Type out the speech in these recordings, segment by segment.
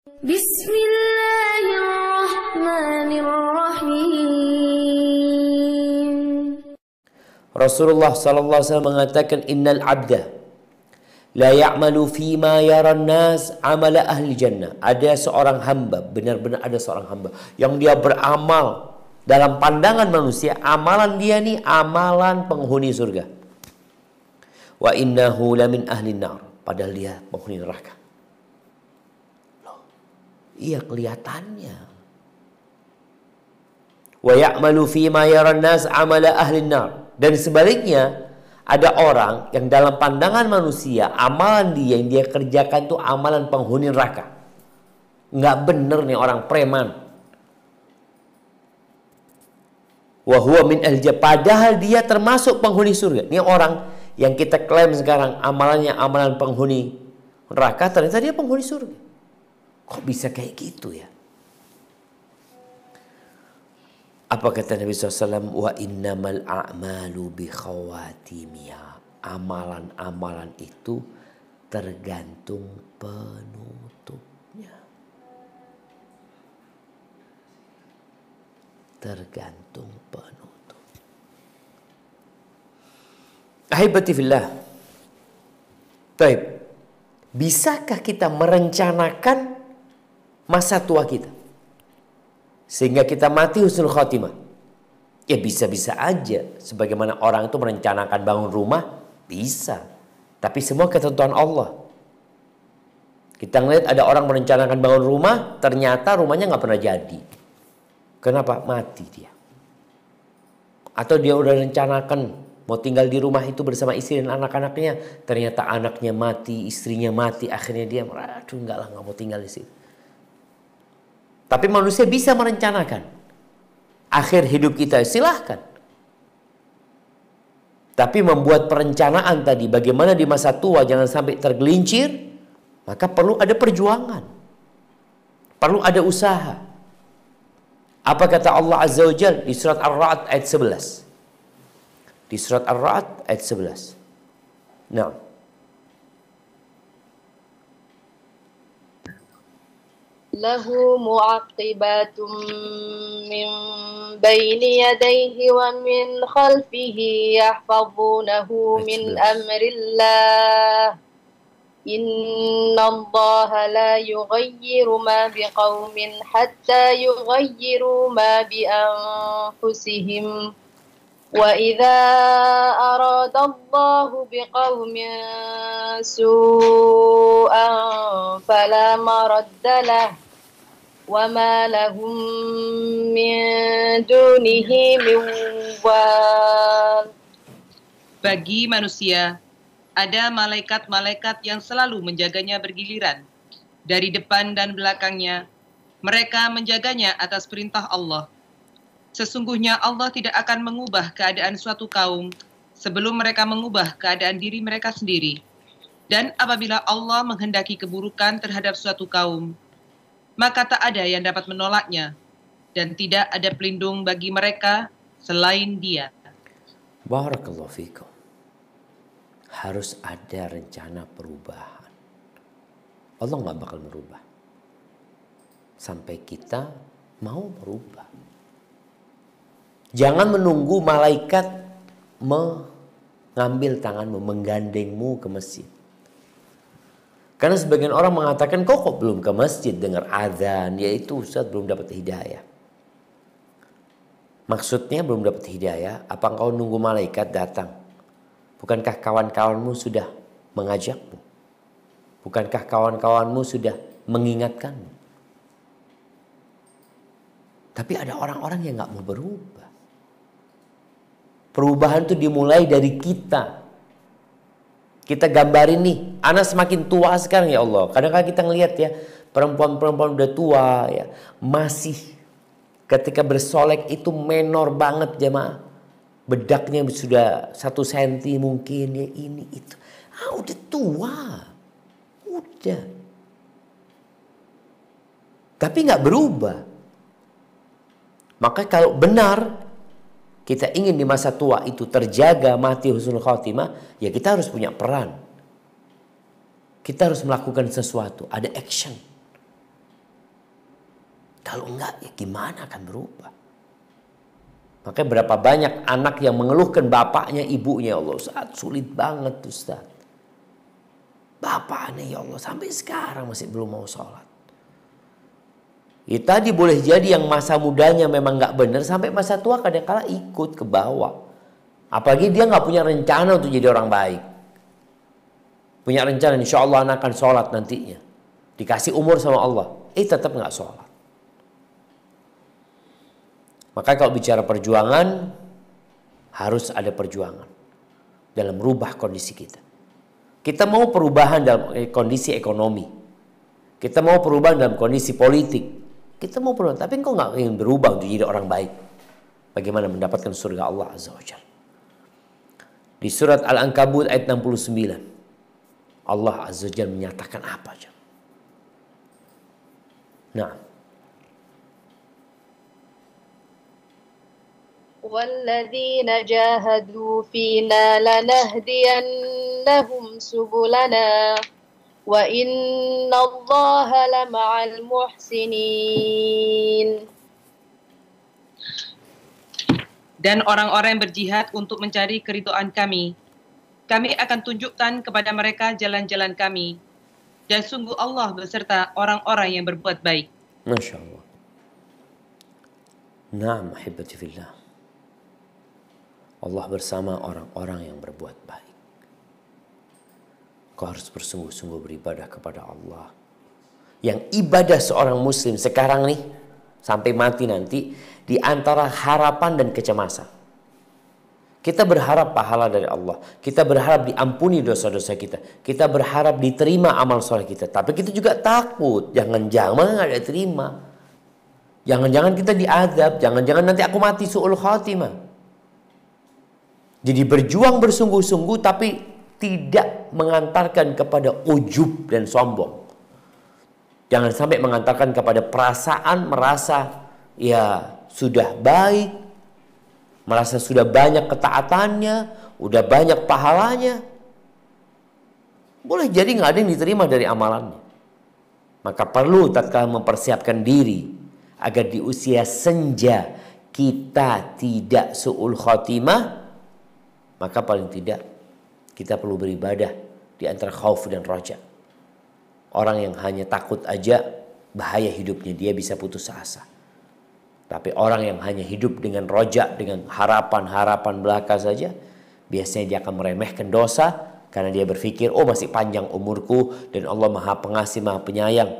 Bismillahirrahmanirrahim. Rasulullah SAW mengatakan, innal abda la ya'malu fima yaran nas amala ahli jannah. Ada seorang hamba, benar-benar ada seorang hamba yang dia beramal dalam pandangan manusia, amalan dia nih amalan penghuni surga. Wa innahu lamin ahli nar, padahal dia penghuni neraka. Iya, kelihatannya. Wa ya'malu fima yaran nas amala ahli nar. Dan sebaliknya, ada orang yang dalam pandangan manusia amalan dia yang dia kerjakan tuh amalan penghuni neraka. Nggak bener nih orang preman. Wa huwa min ahli jannah, padahal dia termasuk penghuni surga. Ini orang yang kita klaim sekarang amalannya amalan penghuni neraka, ternyata dia penghuni surga. Kok bisa kayak gitu ya? Apa kata Nabi SAW? Wa innamal a'malu bi khawatimiha. Amalan-amalan itu tergantung penutupnya. Tergantung penutup. Ahibati fillah. Baik. Bisakah kita merencanakan masa tua kita sehingga kita mati husnul khotimah? Ya bisa-bisa aja. Sebagaimana orang itu merencanakan bangun rumah, bisa. Tapi semua ketentuan Allah. Kita ngeliat ada orang merencanakan bangun rumah, ternyata rumahnya nggak pernah jadi. Kenapa? Mati dia. Atau dia udah rencanakan mau tinggal di rumah itu bersama istri dan anak-anaknya, ternyata anaknya mati, istrinya mati, akhirnya dia, aduh enggak lah, nggak mau tinggal di sini. Tapi manusia bisa merencanakan akhir hidup kita, silahkan. Tapi membuat perencanaan tadi, bagaimana di masa tua jangan sampai tergelincir, maka perlu ada perjuangan. Perlu ada usaha. Apa kata Allah Azza wa Jalla di surat Ar-Ra'd ayat 11? Di surat Ar-Ra'd ayat 11. Nah. Lahu mu'aqibatun min bayni yadayhi wa min khalfihi yahfazunahu min amrillah. Innallaha la yughayyiru ma biqaumin hatta yughayyiru ma bi anfusihim. Wa idza arada Allahu biqaumin su'an fala maradda lahu wa ma lahum min dunihi min wal. Bagi manusia ada malaikat-malaikat yang selalu menjaganya bergiliran. Dari depan dan belakangnya, mereka menjaganya atas perintah Allah. Sesungguhnya Allah tidak akan mengubah keadaan suatu kaum sebelum mereka mengubah keadaan diri mereka sendiri. Dan apabila Allah menghendaki keburukan terhadap suatu kaum, maka tak ada yang dapat menolaknya, dan tidak ada pelindung bagi mereka selain Dia. Barakallahu fikum. Harus ada rencana perubahan. Allah nggak bakal merubah sampai kita mau merubah. Jangan menunggu malaikat mengambil tanganmu, menggandengmu ke masjid. Karena sebagian orang mengatakan, kok belum ke masjid dengar azan? Ya itu Ustaz belum dapat hidayah. Maksudnya belum dapat hidayah, apa engkau nunggu malaikat datang? Bukankah kawan-kawanmu sudah mengajakmu? Bukankah kawan-kawanmu sudah mengingatkanmu? Tapi ada orang-orang yang gak mau berubah. Perubahan itu dimulai dari kita. Kita gambarin nih, anak semakin tua sekarang ya Allah. Kadang-kadang kita ngelihat ya, perempuan-perempuan udah tua ya, masih ketika bersolek itu menor banget jemaah. Bedaknya sudah 1 senti mungkin ya, ini itu. Udah tua. Udah. Tapi nggak berubah. Maka kalau benar kita ingin di masa tua itu terjaga mati husnul khotimah, ya kita harus punya peran. Kita harus melakukan sesuatu, ada action. Kalau enggak, ya gimana akan berubah? Makanya berapa banyak anak yang mengeluhkan bapaknya, ibunya. Ya Allah, Ustaz, sulit banget Ustaz. Bapaknya ya Allah sampai sekarang masih belum mau sholat. Ya tadi boleh jadi yang masa mudanya memang nggak benar, sampai masa tua kadang-kala ikut ke bawah. Apalagi dia nggak punya rencana untuk jadi orang baik. Punya rencana insya Allah anak akan sholat nantinya. Dikasih umur sama Allah. Tetap nggak sholat. Maka kalau bicara perjuangan, harus ada perjuangan dalam merubah kondisi kita. Kita mau perubahan dalam kondisi ekonomi. Kita mau perubahan dalam kondisi politik. Kita mau perubahan, tapi engkau nggak ingin berubah untuk jadi orang baik. Bagaimana mendapatkan surga Allah Azza wa Jalla? Di surat Al-Ankabut ayat 69. Allah Azza wa Jalla menyatakan apa? Nah. وَالَّذِينَ جَاهَدُوا فِينَا لَنَهْدِيَنَّهُمْ سُبُلَنَا وَإِنَّ اللَّهَ لَمَعَ الْمُحْسِنِينَ. Dan orang-orang yang berjihad untuk mencari keridhaan kami akan tunjukkan kepada mereka jalan-jalan kami. Dan sungguh Allah beserta orang-orang yang berbuat baik. Masya Allah. Naam, ahibati fillah. Allah bersama orang-orang yang berbuat baik. Kau harus bersungguh-sungguh beribadah kepada Allah. Yang ibadah seorang muslim sekarang nih, sampai mati nanti, di antara harapan dan kecemasan. Kita berharap pahala dari Allah. Kita berharap diampuni dosa-dosa kita. Kita berharap diterima amal soleh kita. Tapi kita juga takut. Jangan-jangan nggak diterima. Jangan-jangan kita diadab. Jangan-jangan nanti aku mati su'ul khatimah. Jadi berjuang bersungguh-sungguh tapi tidak mengantarkan kepada ujub dan sombong. Jangan sampai mengantarkan kepada perasaan merasa ya sudah baik, merasa sudah banyak ketaatannya, udah banyak pahalanya. Boleh jadi nggak ada yang diterima dari amalannya. Maka perlu tatkala mempersiapkan diri agar di usia senja kita tidak su'ul khatimah. Maka paling tidak kita perlu beribadah di antara khauf dan raja. Orang yang hanya takut aja bahaya hidupnya, dia bisa putus asa. Tapi orang yang hanya hidup dengan roja, dengan harapan-harapan belaka saja, biasanya dia akan meremehkan dosa karena dia berpikir, oh masih panjang umurku dan Allah Maha Pengasih, Maha Penyayang.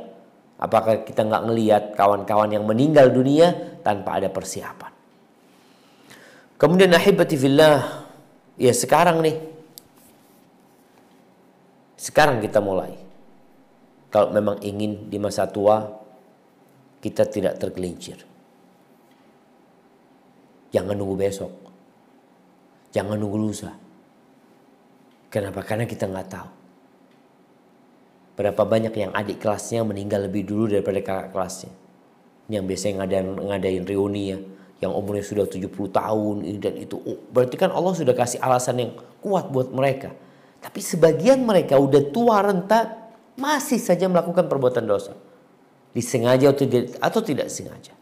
Apakah kita nggak ngelihat kawan-kawan yang meninggal dunia tanpa ada persiapan? Kemudian ahibati fillah, ya sekarang nih. Sekarang kita mulai. Kalau memang ingin di masa tua kita tidak tergelincir. Jangan nunggu besok. Jangan nunggu lusa. Kenapa? Karena kita nggak tahu. Berapa banyak yang adik kelasnya meninggal lebih dulu daripada kakak kelasnya. Yang biasanya ngadain reuni ya. Yang umurnya sudah 70 tahun dan itu. Berarti kan Allah sudah kasih alasan yang kuat buat mereka. Tapi sebagian mereka udah tua renta masih saja melakukan perbuatan dosa. Disengaja atau tidak sengaja.